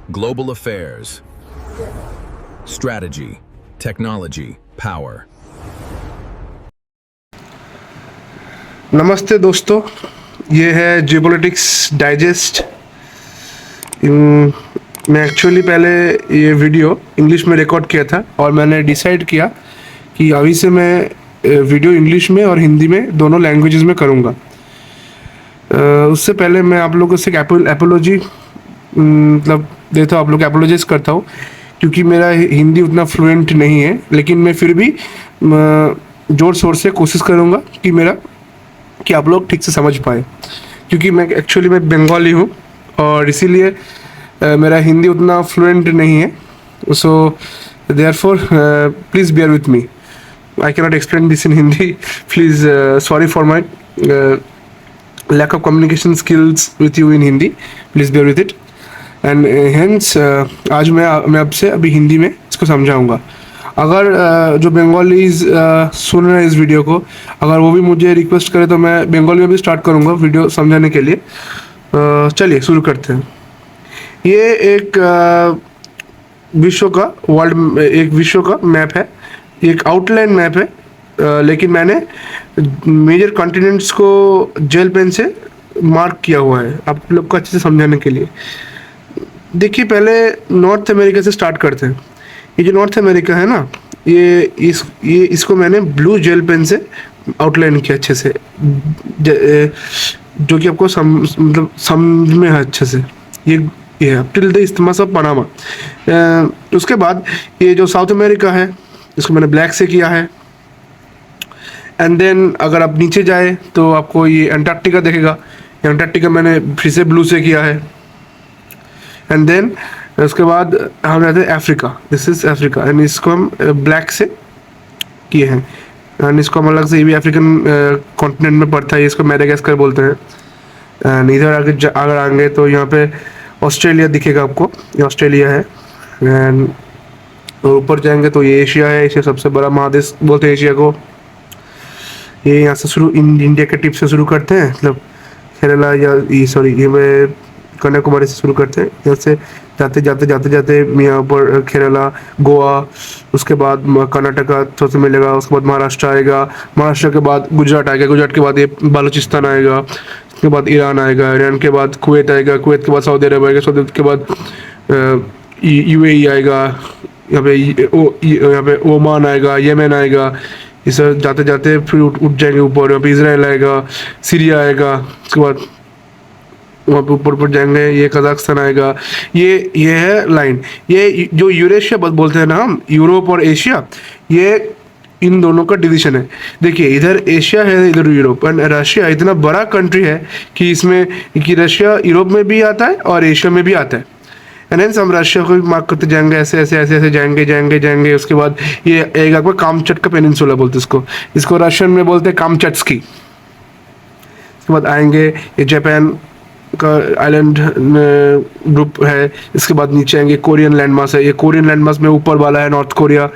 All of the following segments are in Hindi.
Global affairs, strategy, technology, power. नमस्ते दोस्तों, ये है जियोपॉलिटिक्स डाइजेस्ट। मैं एक्चुअली पहले ये वीडियो इंग्लिश में रिकॉर्ड किया था और मैंने डिसाइड किया कि अभी से मैं वीडियो इंग्लिश में और हिंदी में दोनों लैंग्वेजेस में करूँगा। उससे पहले मैं आप लोगों से एपोलॉजी मतलब देता हूँ, आप लोग एपोलॉजाइज करता हूँ क्योंकि मेरा हिंदी उतना फ्लुएंट नहीं है, लेकिन मैं फिर भी ज़ोर शोर से कोशिश करूँगा कि आप लोग ठीक से समझ पाए, क्योंकि मैं एक्चुअली मैं बंगाली हूँ और इसीलिए मेरा हिंदी उतना फ्लुएंट नहीं है। So therefore please bear with me, I can not explain this in Hindi. Please sorry for my lack of communication skills with you in Hindi, please bear with it and hence आज मैं आपसे अभी हिंदी में इसको समझाऊंगा। अगर जो बंगालीज सुन रहे हैं इस वीडियो को, अगर वो भी मुझे रिक्वेस्ट करे तो मैं बंगाली में भी स्टार्ट करूंगा वीडियो समझाने के लिए। चलिए शुरू करते हैं। ये एक विश्व का मैप है, एक आउटलाइन मैप है, लेकिन मैंने मेजर कॉन्टिनेंट्स को जेल पेन से मार्क किया हुआ है आप लोग को अच्छे से समझाने के लिए। देखिए, पहले नॉर्थ अमेरिका से स्टार्ट करते हैं। ये जो नॉर्थ अमेरिका है ना, इसको मैंने ब्लू जेल पेन से आउटलाइन किया अच्छे से, जो कि आपको मतलब समझ में है अच्छे से। ये है टिल द इस्थिमास ऑफ पनामा। उसके बाद ये जो साउथ अमेरिका है, इसको मैंने ब्लैक से किया है। एंड देन अगर आप नीचे जाए तो आपको ये अंटार्कटिका दिखेगा। अंटार्कटिका मैंने फिर से ब्लू से किया है। एंड देन उसके बाद हम जाते हैं Africa. This is Africa and इसको हम ब्लैक से किए हैं। एंड इसको हम अलग से, ये भी अफ्रीकन कॉन्टिनेंट में पड़ता है, इसको मैडागास्कर बोलते हैं। एंड इधर अगर आएंगे तो यहाँ पे ऑस्ट्रेलिया दिखेगा आपको, ये ऑस्ट्रेलिया है। एंड ऊपर जाएंगे तो ये एशिया है, एशिया सबसे बड़ा महादेश बोलते हैं एशिया को। ये यहाँ से शुरू इंडिया के टिप से शुरू करते हैं, मतलब केरला या ये कन्याकुमारी से शुरू करते हैं। यहाँ से जाते यहाँ पर केरला, गोवा, उसके बाद कर्नाटका थोड़ा सा मिलेगा, उसके बाद महाराष्ट्र आएगा, महाराष्ट्र के बाद गुजरात आएगा, गुजरात के बाद ये बालूचिस्तान आएगा, उसके बाद ईरान आएगा, ईरान के बाद कुवैत आएगा, कुवैत के बाद सऊदी अरब आएगा, सऊदी अरब के बाद यूएई आएगा, यहाँ पे ओमान आएगा, येमेन आएगा। इस जाते फिर उठ जाएंगे ऊपर, यहाँ पे इसराइल आएगा, सीरिया आएगा, उसके बाद वहाँ पे ऊपर जाएंगे, ये कजाकिस्तान आएगा। ये है लाइन। ये जो यूरेशिया बोलते हैं ना हम, यूरोप और एशिया, ये इन दोनों का डिवीजन है। देखिए, इधर एशिया है, इधर यूरोप। एंड रशिया इतना बड़ा कंट्री है कि रशिया यूरोप में भी आता है और एशिया में भी आता है। एंड हेंस हम रशिया को भी मार्क करते जाएंगे, ऐसे जाएंगे। उसके बाद ये एक आपका कामचट का पेनिनसुला बोलते हैं इसको रशियन में बोलते हैं कामचट्स्की। इसके बाद आएंगे, ये जापान का आइलैंड ग्रुप है। इसके बाद नीचे आएंगे, कोरियन लैंडमास है। ये कोरियन लैंडमास में ऊपर वाला है नॉर्थ कोरिया,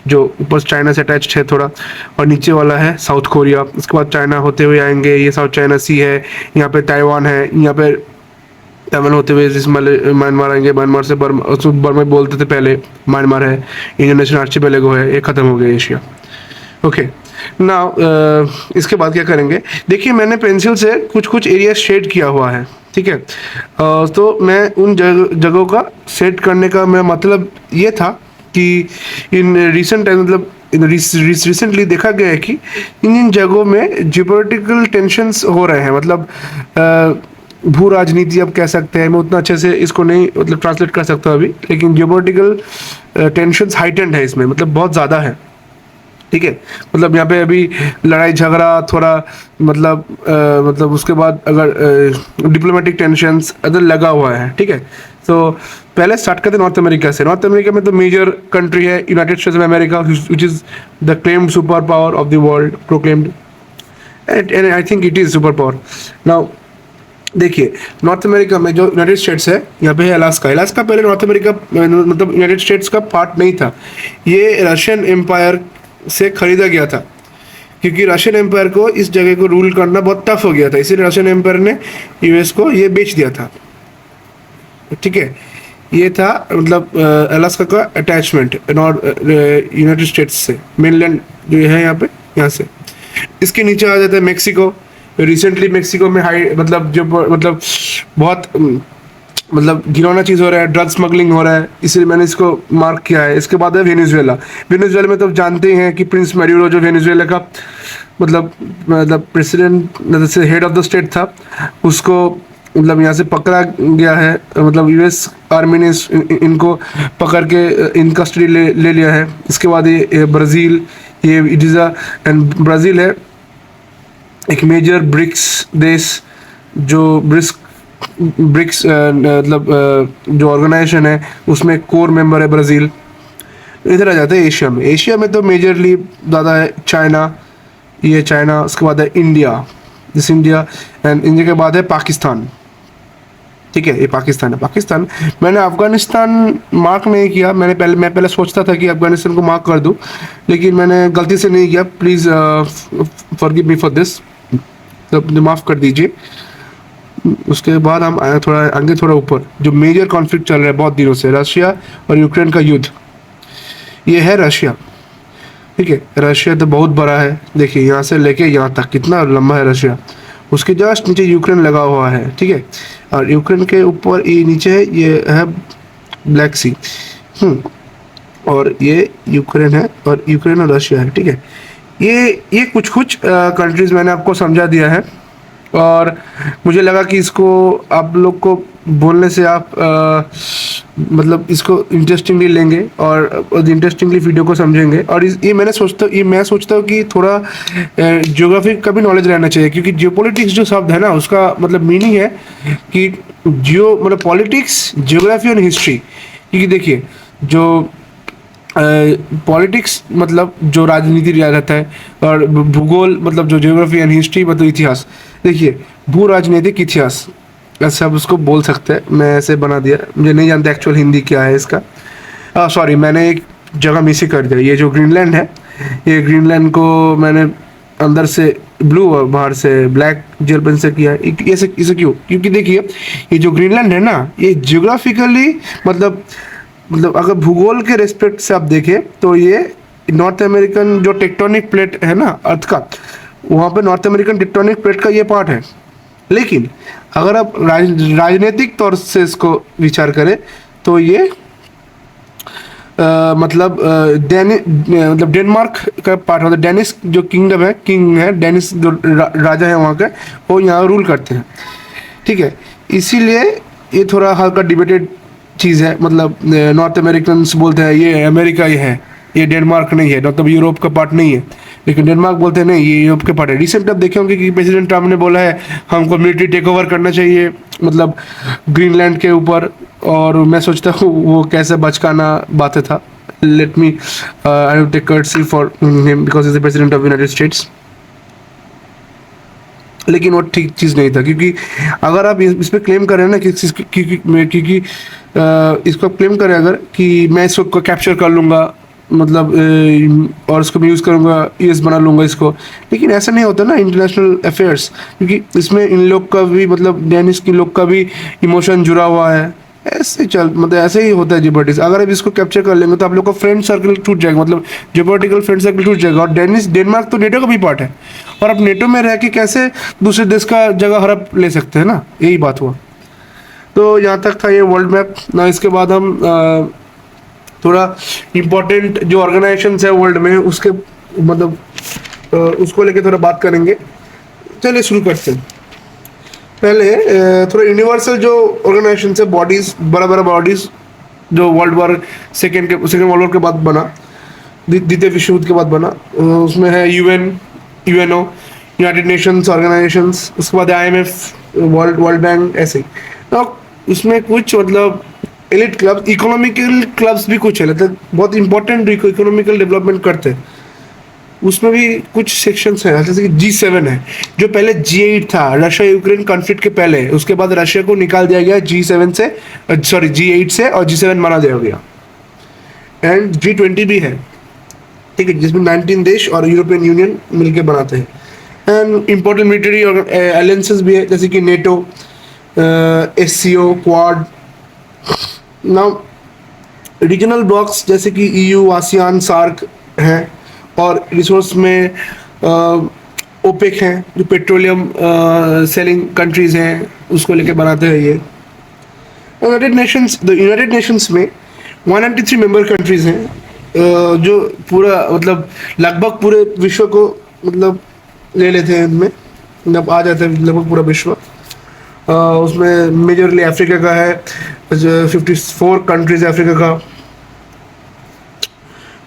जो ऊपर चाइना से अटैच्ड है थोड़ा, और नीचे वाला है साउथ कोरिया। उसके बाद चाइना होते हुए आएंगे, ये साउथ चाइना सी है, यहाँ पे ताइवान है, यहाँ पे ताइवान होते हुए म्यांमार आएंगे। म्यांमार से बर्मा बोलते थे पहले, म्यांमार है, इंडोनेशियन आर्चिपेलागो है, ये खत्म हो गया एशिया। ओके ना, इसके बाद क्या करेंगे? देखिए, मैंने पेंसिल से कुछ एरिया शेड किया हुआ है, ठीक है। तो मैं उन जगहों का सेट करने का मेरा मतलब ये था कि इन रिसेंट टाइम, मतलब रिसेंटली देखा गया है कि इन जगहों में जियोपॉलिटिकल टेंशन्स हो रहे हैं। मतलब भू राजनीति आप कह सकते हैं, मैं उतना अच्छे से इसको नहीं मतलब ट्रांसलेट कर सकता हूँ अभी, लेकिन जियोपॉलिटिकल टेंशन्स हाइटेंड है इसमें, मतलब बहुत ज़्यादा है, ठीक है। मतलब यहाँ पे अभी लड़ाई झगड़ा थोड़ा मतलब उसके बाद अगर डिप्लोमेटिक टेंशन्स अदर लगा हुआ है, ठीक है। तो पहले स्टार्ट करते हैं नॉर्थ अमेरिका से। नॉर्थ अमेरिका में तो मेजर कंट्री है United states of America, which is the claimed super power of the world, proclaimed, and I think it is super power. Now देखिए, नॉर्थ अमेरिका में जो यूनाइटेड स्टेट्स है, यहाँ पे है अलास्का पहले नॉर्थ अमेरिका मतलब यूनाइटेड स्टेट्स का पार्ट नहीं था। ये रशियन एम्पायर से खरीदा गया था, क्योंकि रशियन एम्पायर को इस जगह को रूल करना बहुत टफ हो गया था, इसीलिए रशियन एम्पायर ने यूएस को ये बेच दिया था, ठीक है। ये था मतलब अलास्का का अटैचमेंट नॉर्थ यूनाइटेड स्टेट्स से, मेनलैंड जो है यहाँ पे, यहाँ से। इसके नीचे आ जाता है मेक्सिको। रिसेंटली मेक्सिको में हाई मतलब जो मतलब बहुत मतलब घिनौना चीज़ हो रहा है, ड्रग स्मगलिंग हो रहा है, इसलिए मैंने इसको मार्क किया है। इसके बाद है वेनेजुएला। वेनेजुएला में तो जानते ही हैं कि प्रिंस मैड्यूरो जो वेनेजुएला का मतलब प्रेसिडेंट जैसे हेड ऑफ द स्टेट था, उसको मतलब यहाँ से पकड़ा गया है, मतलब यूएस आर्मी ने इनको पकड़ के इन कस्टडी ले लिया है। इसके बाद ये ब्राज़ील, ये इडिज़ा एंड ब्राज़ील है एक मेजर ब्रिक्स देश, जो ब्रिक्स मतलब जो ऑर्गेनाइजेशन है उसमें कोर मेंबर है ब्राज़ील। इधर आ जाते हैं एशिया में। एशिया में तो मेजरली ज़्यादा है चाइना, ये चाइना, उसके बाद है India, this India, and India के बाद है पाकिस्तान। ठीक है, ये पाकिस्तान है। पाकिस्तान मैंने अफगानिस्तान मार्क नहीं किया, मैं पहले सोचता था कि अफगानिस्तान को मार्क कर दूं, लेकिन मैंने गलती से नहीं किया। Please forgive me for this, तो माफ़ कर दीजिए। उसके बाद हम आए थोड़ा आगे, थोड़ा ऊपर, जो मेजर कॉन्फ्लिक्ट चल रहा है बहुत दिनों से, रशिया और यूक्रेन का युद्ध। ये है रशिया। ठीक है, रशिया तो बहुत बड़ा है, देखिए यहाँ से लेके यहाँ तक कितना लंबा है रशिया। उसके जस्ट नीचे यूक्रेन लगा हुआ है। ठीक है, और यूक्रेन के ऊपर ये नीचे है, ये है ब्लैक सी। और ये यूक्रेन है, और यूक्रेन और रशिया है। ठीक है, ये कुछ कंट्रीज मैंने आपको समझा दिया है, और मुझे लगा कि इसको आप लोग को बोलने से आप मतलब इसको इंटरेस्टिंगली लेंगे और इंटरेस्टिंगली वीडियो को समझेंगे। और ये मैं सोचता हूँ कि थोड़ा ज्योग्राफी का भी नॉलेज रहना चाहिए, क्योंकि जियोपॉलिटिक्स जो शब्द है ना, उसका मतलब मीनिंग है कि मतलब पॉलिटिक्स, ज्योग्राफी और हिस्ट्री। क्योंकि देखिए, जो पॉलिटिक्स मतलब जो राजनीति रहता है, और भूगोल मतलब जो ज्योग्राफी एंड हिस्ट्री मतलब इतिहास। देखिए, भू राजनीतिक इतिहास ऐसे आप उसको बोल सकते हैं, मैं ऐसे बना दिया, मुझे नहीं जानता एक्चुअल हिंदी क्या है इसका। सॉरी, मैंने एक जगह मिस ही कर दिया। ये जो ग्रीनलैंड है, ये ग्रीनलैंड को मैंने अंदर से ब्लू और बाहर से ब्लैक जेल पेन से किया है। इसे क्यों? क्योंकि देखिए, ये जो ग्रीनलैंड है ना, ये जियोग्राफिकली मतलब अगर भूगोल के रेस्पेक्ट से आप देखें तो ये नॉर्थ अमेरिकन जो टेक्टोनिक प्लेट है ना अर्थ का, वहाँ पे नॉर्थ अमेरिकन टेक्टोनिक प्लेट का ये पार्ट है। लेकिन अगर आप राजनीतिक तौर से इसको विचार करें तो ये मतलब डेनमार्क का पार्ट, मतलब डेनिस जो किंगडम है, किंग है डेनिस जो राजा है वहाँ के, वो यहाँ रूल करते हैं। ठीक है, इसीलिए ये थोड़ा हल्का डिबेटेड चीज़ है। मतलब नॉर्थ अमेरिकन बोलते हैं ये अमेरिका ही है, ये डेनमार्क नहीं है, मतलब यूरोप का पार्ट नहीं है। लेकिन डेनमार्क बोलते हैं नहीं, ये यूरोप के पार्ट है। रिसेंट आप देखे होंगे कि प्रेसिडेंट ट्रम्प ने बोला है हमको मिलिट्री टेक ओवर करना चाहिए मतलब ग्रीनलैंड के ऊपर, और मैं सोचता हूँ वो कैसे बचकाना बातें था। Let me I will take courtesy for him because is the president of United States. लेकिन वो ठीक चीज़ नहीं था, क्योंकि अगर आप इस पर क्लेम करें ना क्योंकि इसको क्लेम करें अगर कि मैं इसको कैप्चर कर लूँगा मतलब और इसको मैं यूज़ करूँगा, यूएस बना लूँगा इसको, लेकिन ऐसा नहीं होता ना इंटरनेशनल अफेयर्स, क्योंकि इसमें इन लोग का भी मतलब डेनिस के लोग का भी इमोशन जुड़ा हुआ है। ऐसे मतलब ऐसे ही होता है जियोपॉलिटिक्स। अगर आप इसको कैप्चर कर लेंगे तो आप लोग का फ्रेंड सर्कल टूट जाएगा, मतलब जियोपॉलिटिकल फ्रेंड सर्कल टूट जाएगा। और डेनमार्क तो नेटो का भी पार्ट है, और आप नेटो में रह के कैसे दूसरे देश का जगह हड़प ले सकते हैं ना, यही बात हुआ। तो यहाँ तक था ये वर्ल्ड मैप ना। इसके बाद हम थोड़ा इम्पोर्टेंट जो ऑर्गेनाइजेशंस है वर्ल्ड में उसके मतलब उसको लेके थोड़ा बात करेंगे। चलिए शुरू करते हैं। पहले थोड़ा यूनिवर्सल जो ऑर्गेनाइजेशन है, बॉडीज, बड़ा बड़ा बॉडीज जो world war second world war के बाद बना, द्वितीय विश्व युद्ध के बाद बना, उसमें है यूएनओ, यूनाइटेड नेशंस ऑर्गेनाइजेशंस, उसके बाद IMF, वर्ल्ड बैंक, ऐसे ही। तो उसमें कुछ मतलब एलिट क्लब्स, इकोनॉमिकल क्लब्स भी कुछ है, मतलब बहुत इंपॉर्टेंट इकोनॉमिकल डेवलपमेंट करते हैं। उसमें भी कुछ सेक्शंस हैं, जैसे कि G7 है, जो पहले G8 था रशिया यूक्रेन कॉन्फ्लिक्ट के पहले, उसके बाद रशिया को निकाल दिया गया G8 से और G7 बना दिया गया। एंड G20 भी है, ठीक है, जिसमें 19 देश और यूरोपियन यूनियन मिलकर बनाते हैं। एंड इम्पोर्टेंट मिलिट्री अलायंसेस भी है, जैसे कि NATO, SCO, quad, now regional blocks जैसे कि ईयू, आसियान, सार्क हैं, और रिसोर्स में ओपेक हैं जो पेट्रोलियम सेलिंग कंट्रीज हैं, उसको लेके बनाते हैं ये। यूनाइटेड नेशंस में 193 मेंबर कंट्रीज हैं, जो पूरा मतलब लगभग पूरे विश्व को मतलब ले लेते हैं इनमें, मतलब आ जाता है लगभग पूरा विश्व। उसमें मेजरली अफ्रीका का है, 54 कंट्रीज है अफ्रीका का,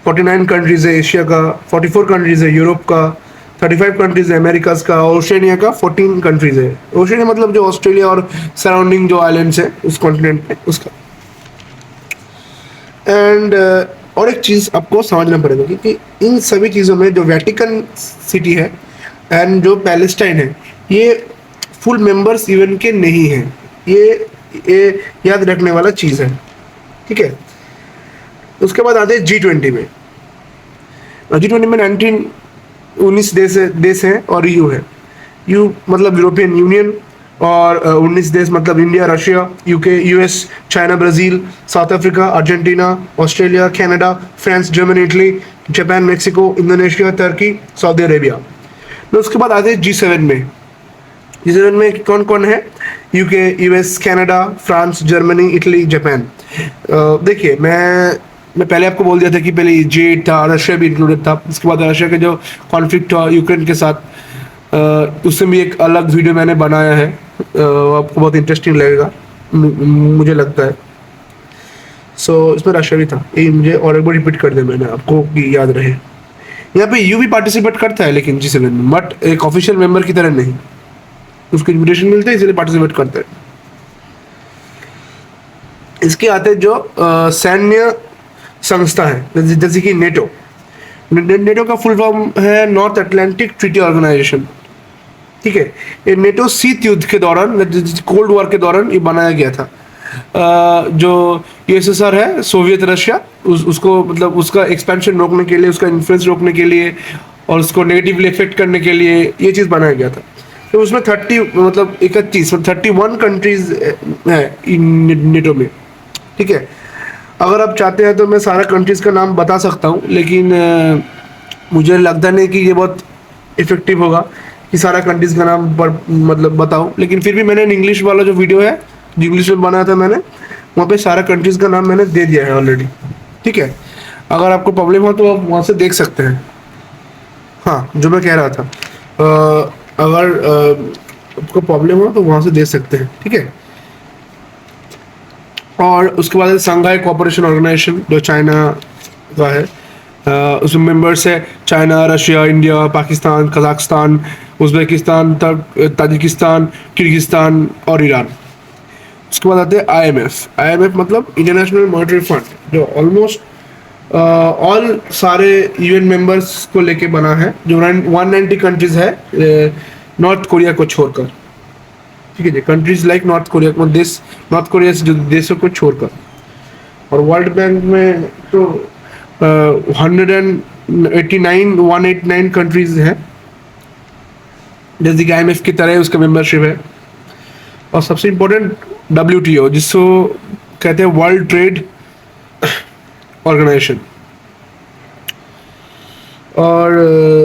49 कंट्रीज है एशिया का, 44 कंट्रीज है यूरोप का, 35 कंट्रीज है अमेरिकाज का, ओशनिया का 14 कंट्रीज है। ओशनिया मतलब जो ऑस्ट्रेलिया और सराउंडिंग जो आइलैंड्स है उस कॉन्टिनेंट में उसका। एंड और एक चीज़ आपको समझना पड़ेगा कि इन सभी चीज़ों में जो वेटिकन सिटी है एंड जो पैलेस्टाइन है, ये फुल मेंबर्स यूएन के नहीं हैं। ये याद रखने वाला चीज़ है, ठीक है। उसके बाद आते हैं G20 में। G20 में 19 देश हैं और EU है। यू मतलब यूरोपियन यूनियन, और 19 देश मतलब India, Russia, UK, US, China, Brazil, South Africa, Argentina, Australia, Canada, France, Germany, Italy, Japan, Mexico, Indonesia, Turkey, Saudi Arabia. तो उसके बाद आते हैं G7 में। G7 में कौन कौन है? UK, US, Canada, France, Germany, Italy, Japan. देखिए मैं पहले आपको बोल दिया था कि पहले G8 था, रशिया भी इंक्लूडेड था। उसके बाद रशिया का जो कॉन्फ्लिक्ट हुआ यूक्रेन के साथ, उससे भी एक अलग वीडियो मैंने बनाया है, आपको बहुत इंटरेस्टिंग लगेगा मुझे लगता है। सो इसमें रशिया भी था, ये मुझे और एक बार रिपीट कर दे मैंने आपको कि याद रहे। यहाँ पे यू भी पार्टिसिपेट करता है लेकिन G7 में, बट एक ऑफिशियल मेंबर की तरह नहीं, उसको इन्विटेशन मिलता है इसलिए पार्टिसिपेट करता है। इसके आते जो सैन्य संस्था है जैसे कि नेटो। नेटो का फुल फॉर्म है नॉर्थ अटलांटिक ट्रीटी ऑर्गेनाइजेशन, ठीक है। ये नेटो शीत युद्ध के दौरान, कोल्ड वॉर के दौरान ये बनाया गया था। जो यूएसएसआर है, सोवियत रशिया, उसको मतलब उसका एक्सपेंशन रोकने के लिए, उसका इन्फ्लुएंस रोकने के लिए और उसको नेगेटिवली इफेक्ट करने के लिए ये चीज़ बनाया गया था। तो उसमें 31 कंट्रीज है नेटो में, ठीक है। अगर आप चाहते हैं तो मैं सारा कंट्रीज़ का नाम बता सकता हूँ, लेकिन मुझे लगता नहीं कि ये बहुत इफेक्टिव होगा कि सारा कंट्रीज़ का नाम मतलब बताऊँ। लेकिन फिर भी मैंने इंग्लिश वाला जो वीडियो है, जो इंग्लिश में बनाया था मैंने, वहाँ पे सारा कंट्रीज़ का नाम मैंने दे दिया है ऑलरेडी, ठीक है। अगर आपको प्रॉब्लम हो तो आप वहाँ से देख सकते हैं। हाँ, जो मैं कह रहा था, अगर आपको प्रॉब्लम हो तो वहाँ से देख सकते हैं, ठीक है। और उसके बाद संघाई कोऑपरेशन ऑर्गेनाइजेशन जो चाइना का है, उसमें मेंबर्स है China, Russia, India, Pakistan, Kazakhstan, Uzbekistan, Tajikistan, Kyrgyzstan और ईरान। उसके बाद आते हैं IMF मतलब इंटरनेशनल मॉनेटरी फंड, जो ऑलमोस्ट ऑल सारे यूएन मेंबर्स को लेके बना है, जो 190 कंट्रीज है नॉर्थ कोरिया को छोड़कर, ठीक है जी। कंट्रीज लाइक नॉर्थ कोरिया को, नॉर्थ कोरिया से जो देशों को छोड़कर। और वर्ल्ड बैंक में तो 189 कंट्रीज हैं, जैसे कि IMF की तरह उसका मेंबरशिप है। और सबसे इम्पोर्टेंट WTO, जिसको कहते हैं वर्ल्ड ट्रेड ऑर्गेनाइजेशन, और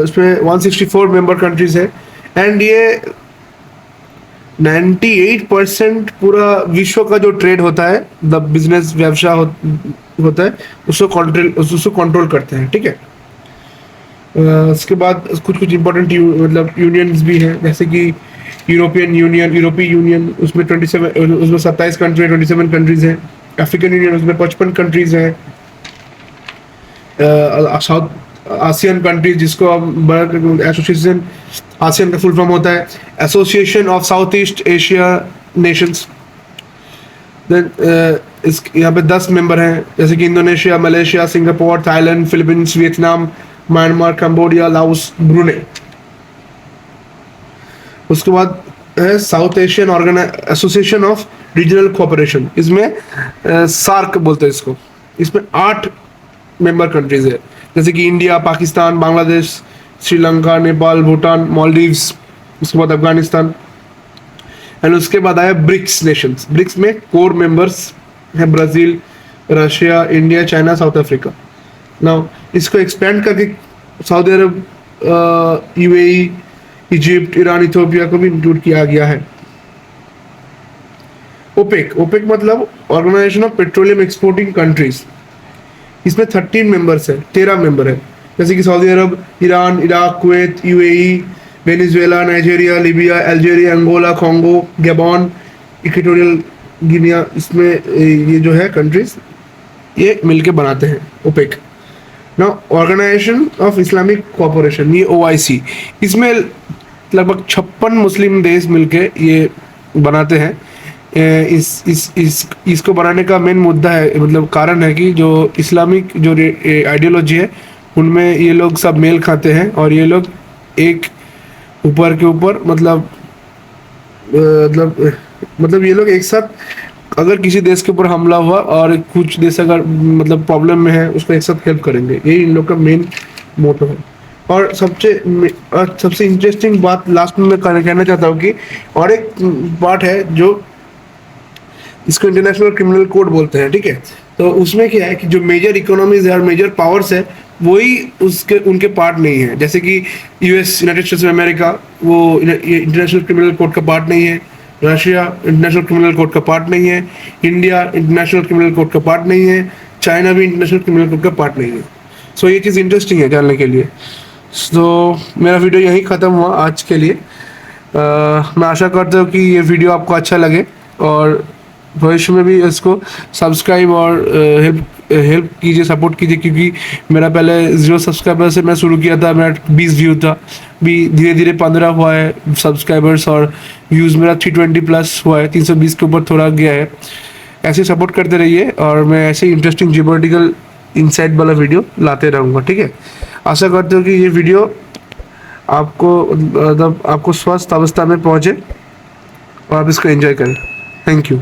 इसमें 164 मेंबर कंट्रीज है। एंड ये 98% पूरा विश्व का जो ट्रेड होता है, द बिजनेस व्यवसाय होता है, उसको कंट्रोल करते हैं, ठीक है। उसके बाद कुछ इंपॉर्टेंट मतलब यूनियंस भी हैं, जैसे कि यूरोपीय यूनियन, उसमें 27 कंट्री, 27 कंट्रीज हैं। अफ्रीकन यूनियन, उसमें 55 कंट्रीज हैं। साउथ आसियन कंट्रीज, जिसको हम एसोसिएशन, आसियन का फुल फॉर्म होता है association of south east Asia nations. Then यहाँ पे 10 मेंबर हैं, जैसे कि Indonesia, Malaysia, Singapore, Thailand, Philippines, Vietnam, Myanmar, Cambodia, Laos, Brunei. उसके बाद है south Asian association of regional cooperation, इसमें सार्क बोलते हैं इसको। इसमें 8 मेंबर कंट्रीज है, जैसे कि इंडिया, पाकिस्तान, बांग्लादेश, श्रीलंका, नेपाल, भूटान, मालदीव्स, उसके बाद अफगानिस्तान। एंड उसके बाद आया ब्रिक्स नेशंस। ब्रिक्स में कोर मेंबर्स है Brazil, Russia, India, China, South Africa. Now इसको एक्सपेंड करके Saudi Arab, UAE, Egypt, Iran, Ethiopia को भी इंक्लूड किया गया है। ओपेक, ओपेक मतलब organisation of petroleum exporting countries. इसमें 13 मेंबर्स है, 13 मेंबर है, जैसे कि Saudi Arab, Iran, Iraq, Kuwait, UAE, Venezuela, Nigeria, Libya, Algeria, Angola, Congo, Gabon, Equatorial Guinea. इसमें ये जो है कंट्रीज ये मिलके बनाते हैं ओपेक। ना ऑर्गेनाइजेशन ऑफ इस्लामिक कोऑपरेशन, ये ओआईसी, इसमें लगभग 56 मुस्लिम देश मिलके ये बनाते हैं। इसको बनाने का मेन मुद्दा है, मतलब कारण है कि जो इस्लामिक जो आइडियोलॉजी है उनमें ये लोग सब मेल खाते हैं और ये लोग एक ऊपर के ऊपर मतलब ये लोग एक साथ अगर किसी देश के ऊपर हमला हुआ और कुछ देश अगर मतलब प्रॉब्लम में है उसको एक साथ हेल्प करेंगे, यही इन लोग का मेन मोटो है। और सबसे इंटरेस्टिंग बात लास्ट में मैं कहना चाहता हूँ कि और एक बात है जो इसको इंटरनेशनल क्रिमिनल कोड बोलते हैं, ठीक है। तो उसमें क्या है कि जो मेजर इकोनॉमीज है और मेजर पावर्स है वही उनके पार्ट नहीं है, जैसे कि US, United states of America, वो इंटरनेशनल क्रिमिनल कोड का पार्ट नहीं है। रशिया इंटरनेशनल क्रिमिनल कोड का पार्ट नहीं है। इंडिया इंटरनेशनल क्रिमिनल कोड का पार्ट नहीं है। चाइना भी इंटरनेशनल क्रिमिनल कोड का पार्ट नहीं है। सो ये चीज़ इंटरेस्टिंग है जानने के लिए। सो मेरा वीडियो यहीं ख़त्म हुआ आज के लिए। मैं आशा करता हूँ कि ये वीडियो आपको अच्छा लगे और भविष्य में भी इसको सब्सक्राइब और हेल्प कीजिए, सपोर्ट कीजिए, क्योंकि मेरा पहले 0 सब्सक्राइबर से मैं शुरू किया था, मेरा 20 व्यू था, भी धीरे धीरे 15 हुआ है सब्सक्राइबर्स और व्यूज़ मेरा 320 प्लस हुआ है, 320 के ऊपर थोड़ा गया है। ऐसे सपोर्ट करते रहिए और मैं ऐसे इंटरेस्टिंग जियोपॉलिटिकल इनसाइट वाला वीडियो लाते रहूँगा, ठीक है। आशा करते हो कि ये वीडियो आपको स्वस्थ अवस्था में पहुँचे और आप इसको एंजॉय करें। Thank you.